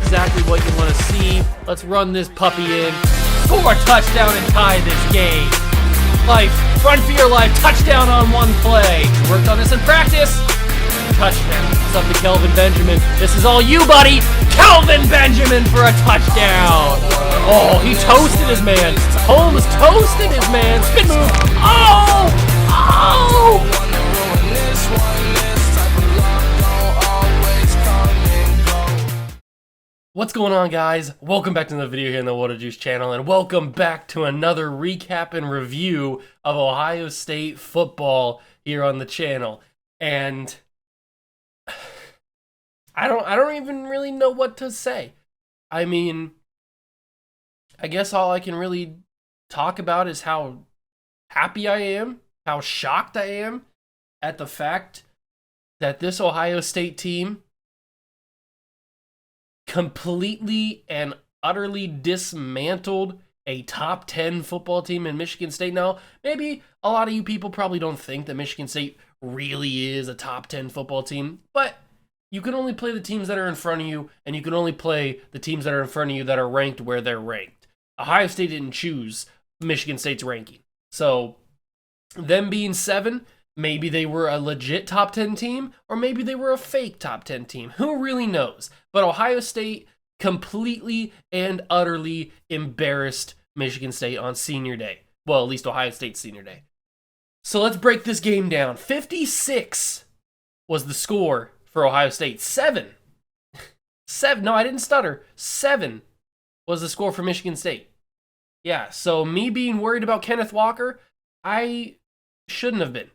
exactly what you want to see. Let's run this puppy in. Score a touchdown and tie this game. Life, run for your life, touchdown on one play. Worked on this in practice. Touchdown. It's up to Kelvin Benjamin. This is all you, buddy. Kelvin Benjamin for a touchdown. Oh, he toasted his man. Holmes toasted his man. Spin move. Oh! Oh! What's going on, guys? Welcome back to another video here on the Water Juice channel, and welcome back to another recap and review of Ohio State football here on the channel. And I don't even really know what to say. I mean, I guess all I can really talk about is how happy I am, how shocked I am at the fact that this Ohio State team completely and utterly dismantled a top 10 football team in Michigan State. Now, maybe a lot of you people probably don't think that Michigan State really is a top 10 football team, but you can only play the teams that are in front of you, and you can only play the teams that are in front of you that are ranked where they're ranked. Ohio State didn't choose Michigan State's ranking. So, them being 7, maybe they were a legit top 10 team, or maybe they were a fake top 10 team. Who really knows? But Ohio State completely and utterly embarrassed Michigan State on senior day. Well, at least Ohio State's senior day. So let's break this game down. 56 was the score for Ohio State. 7. No, I didn't stutter. 7 was the score for Michigan State. Yeah, so me being worried about Kenneth Walker, I shouldn't have been.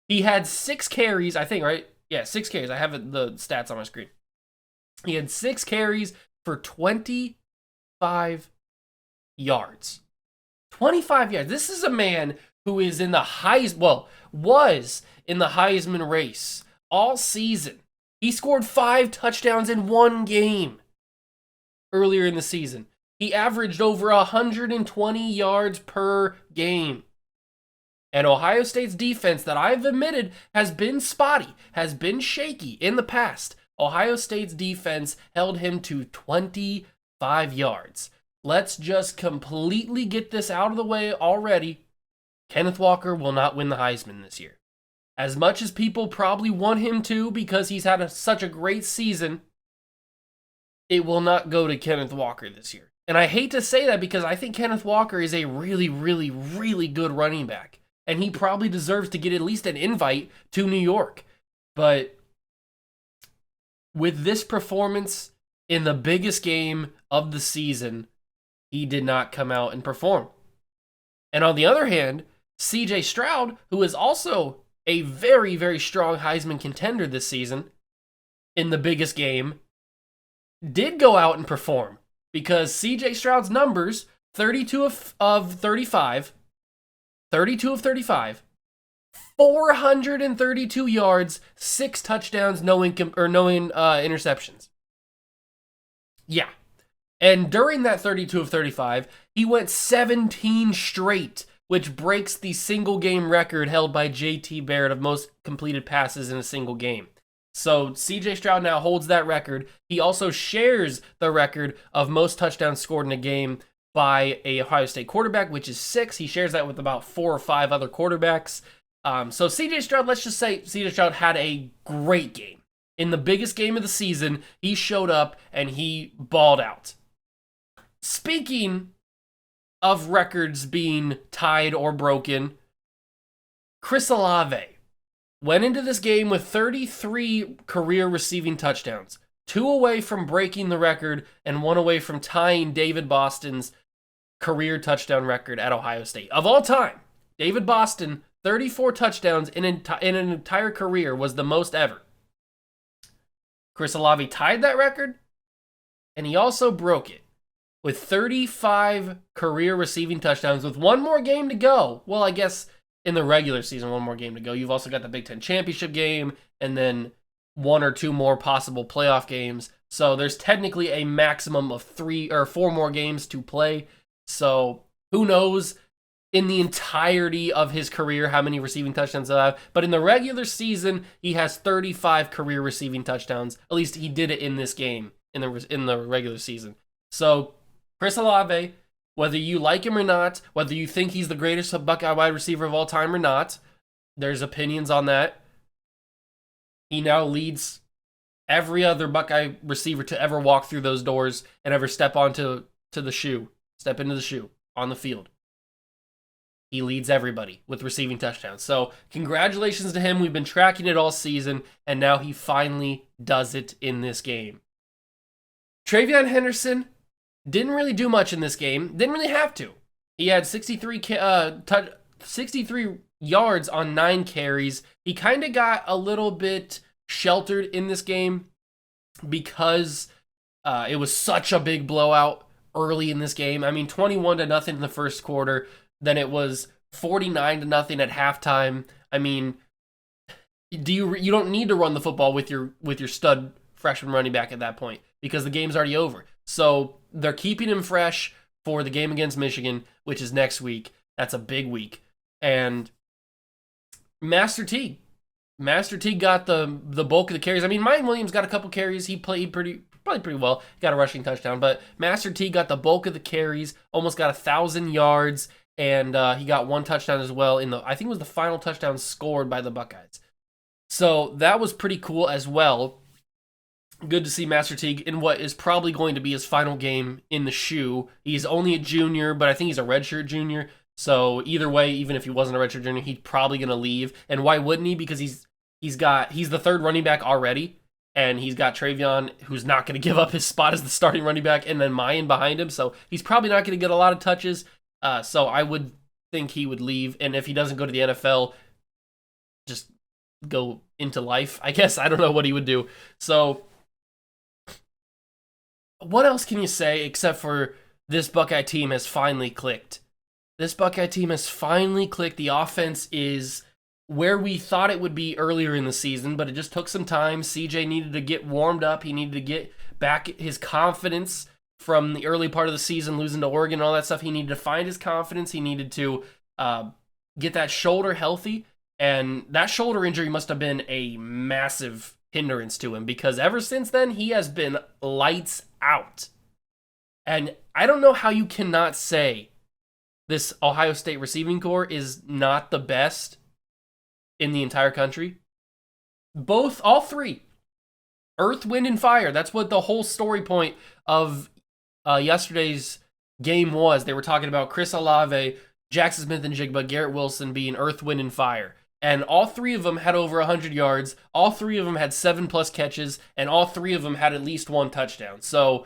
He had 6 carries, I think, right? Yeah, 6 carries. I have the stats on my screen. He had 6 carries for 25 yards. 25 yards. This is a man who is in the was in the Heisman race all season. He scored 5 touchdowns in one game earlier in the season. He averaged over 120 yards per game. And Ohio State's defense, that I've admitted has been spotty, has been shaky in the past. Ohio State's defense held him to 25 yards. Let's just completely get this out of the way already. Kenneth Walker will not win the Heisman this year. As much as people probably want him to because he's had such a great season, it will not go to Kenneth Walker this year. And I hate to say that because I think Kenneth Walker is a really, really, really good running back. And he probably deserves to get at least an invite to New York. But with this performance in the biggest game of the season, he did not come out and perform. And on the other hand, CJ Stroud, who is also a very, very strong Heisman contender this season, in the biggest game, did go out and perform. Because CJ Stroud's numbers, 32 of 35, 432 yards, 6 touchdowns, no interceptions. Yeah. And during that 32 of 35, he went 17 straight, which breaks the single game record held by JT Barrett of most completed passes in a single game. So CJ Stroud now holds that record. He also shares the record of most touchdowns scored in a game by a Ohio State quarterback, which is 6. He shares that with about 4 or 5 other quarterbacks. So CJ Stroud, let's just say CJ Stroud had a great game. In the biggest game of the season, he showed up and he balled out. Speaking of records being tied or broken, Chris Olave went into this game with 33 career receiving touchdowns, 2 away from breaking the record and 1 away from tying David Boston's career touchdown record at Ohio State. Of all time, David Boston, 34 touchdowns in an entire career was the most ever. Chris Olave tied that record, and he also broke it with 35 career receiving touchdowns with 1 more game to go. Well, I guess in the regular season, 1 more game to go. You've also got the Big Ten championship game, and then 1 or 2 more possible playoff games. So there's technically a maximum of 3 or 4 more games to play. So who knows in the entirety of his career how many receiving touchdowns he'll have. But in the regular season, he has 35 career receiving touchdowns. At least he did it in this game. in the regular season. So Chris Olave, whether you like him or not, whether you think he's the greatest Buckeye wide receiver of all time or not, there's opinions on that. He now leads every other Buckeye receiver to ever walk through those doors and ever step into the shoe, step into the shoe on the field. He leads everybody with receiving touchdowns. So congratulations to him. We've been tracking it all season, and now he finally does it in this game. Trayvon Henderson didn't really do much in this game. Didn't really have to. He had 63 yards on 9 carries. He kind of got a little bit sheltered in this game because it was such a big blowout early in this game. I mean, 21-0 in the first quarter. Then it was 49-0 at halftime. I mean, you don't need to run the football with your stud freshman running back at that point because the game's already over. So they're keeping him fresh for the game against Michigan, which is next week. That's a big week. And Master T got the bulk of the carries. I mean, Mike Williams got a couple carries. He played pretty well. Got a rushing touchdown, but Master T got the bulk of the carries. Almost got 1,000 yards, and he got 1 touchdown as well. I think it was the final touchdown scored by the Buckeyes. So that was pretty cool as well. Good to see Master Teague in what is probably going to be his final game in the shoe. He's only a junior, but I think he's a redshirt junior. So either way, even if he wasn't a redshirt junior, he's probably going to leave. And why wouldn't he? Because he's the third running back already, and he's got Trayvon, who's not going to give up his spot as the starting running back, and then Mayan behind him. So he's probably not going to get a lot of touches. So I would think he would leave. And if he doesn't go to the NFL, just go into life, I guess. I don't know what he would do. So what else can you say except for this Buckeye team has finally clicked? This Buckeye team has finally clicked. The offense is where we thought it would be earlier in the season, but it just took some time. CJ needed to get warmed up. He needed to get back his confidence from the early part of the season, losing to Oregon and all that stuff. He needed to find his confidence. He needed to get that shoulder healthy, and that shoulder injury must have been a massive hindrance to him because ever since then, he has been lights out. And I don't know how you cannot say this Ohio State receiving corps is not the best in the entire country. All three, earth, wind, and fire. That's what the whole story point of yesterday's game was. They were talking about Chris Olave, Jackson Smith-Njigba, Garrett Wilson being earth, wind, and fire. And all 3 of them had over 100 yards. All 3 of them had 7+ catches. And all 3 of them had at least 1 touchdown. So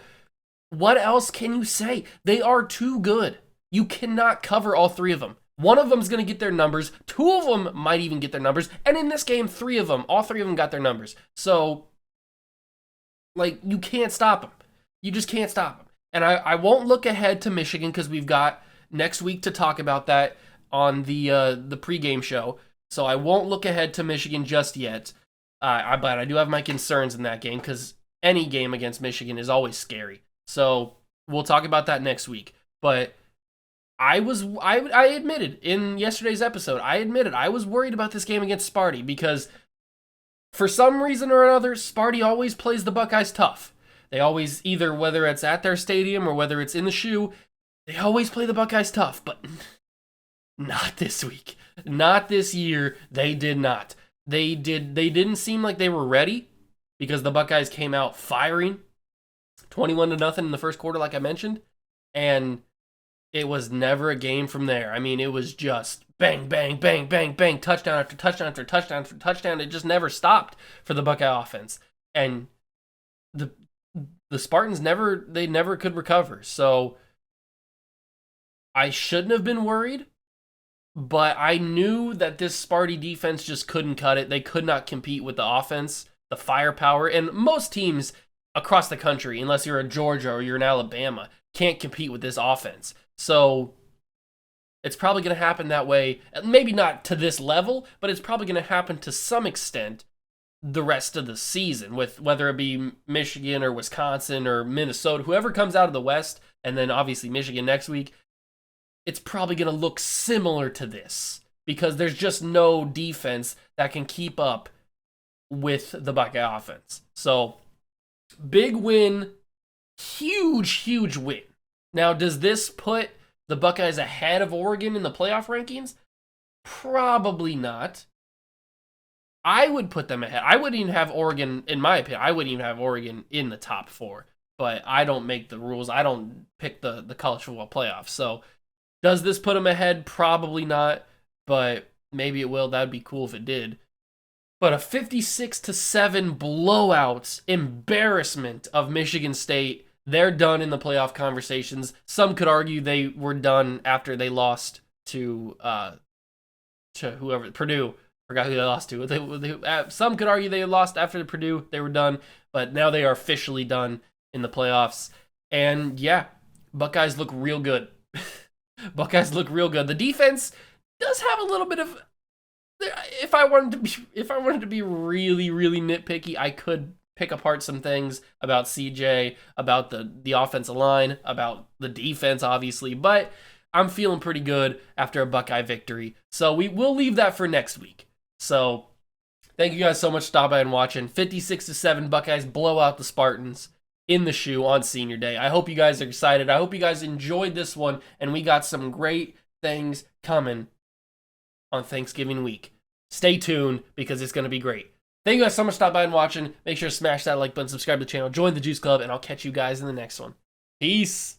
what else can you say? They are too good. You cannot cover all 3 of them. One of them is going to get their numbers. 2 of them might even get their numbers. And in this game, all 3 of them got their numbers. So, you can't stop them. You just can't stop them. And I won't look ahead to Michigan because we've got next week to talk about that on the pregame show. So I won't look ahead to Michigan just yet. But I do have my concerns in that game because any game against Michigan is always scary. So we'll talk about that next week. But I admitted in yesterday's episode, I was worried about this game against Sparty because for some reason or another, Sparty always plays the Buckeyes tough. They always, either whether it's at their stadium or whether it's in the shoe, they always play the Buckeyes tough. But not this week. Not this year. They did not. They didn't seem like they were ready because the Buckeyes came out firing 21-0 in the first quarter, like I mentioned. And it was never a game from there. I mean, it was just bang, bang, bang, bang, bang, touchdown after touchdown after touchdown after touchdown. It just never stopped for the Buckeye offense. And the Spartans never could recover. So I shouldn't have been worried, but I knew that this Sparty defense just couldn't cut it. They could not compete with the offense, the firepower, and most teams across the country, unless you're a Georgia or you're in Alabama, can't compete with this offense. So it's probably going to happen that way. Maybe not to this level, but it's probably going to happen to some extent the rest of the season, with whether it be Michigan or Wisconsin or Minnesota, whoever comes out of the West, and then obviously Michigan next week. It's probably going to look similar to this because there's just no defense that can keep up with the Buckeye offense. So, big win huge win. Now, does this put the Buckeyes ahead of Oregon in the playoff rankings? Probably not. I would put them ahead. I wouldn't even have Oregon, in my opinion, I wouldn't even have Oregon in the top 4. But I don't make the rules. I don't pick the college football playoffs. So does this put them ahead? Probably not. But maybe it will. That would be cool if it did. But a 56-7 blowout embarrassment of Michigan State. They're done in the playoff conversations. Some could argue they were done after they lost to whoever, Purdue. Forgot who they lost to. Some could argue they lost after the Purdue. They were done, but now they are officially done in the playoffs. And yeah, Buckeyes look real good. Buckeyes look real good. The defense does have a little bit of. If I wanted to be really nitpicky, I could pick apart some things about CJ, about the offensive line, about the defense, obviously, but I'm feeling pretty good after a Buckeye victory. So we'll leave that for next week. So thank you guys so much for stopping by and watching. 56-7 Buckeyes blow out the Spartans in the shoe on senior day. I hope you guys are excited. I hope you guys enjoyed this one, and we got some great things coming on Thanksgiving week. Stay tuned because it's going to be great. Thank you guys so much for stopping by and watching. Make sure to smash that like button, subscribe to the channel, join the Juice Club, and I'll catch you guys in the next one. Peace.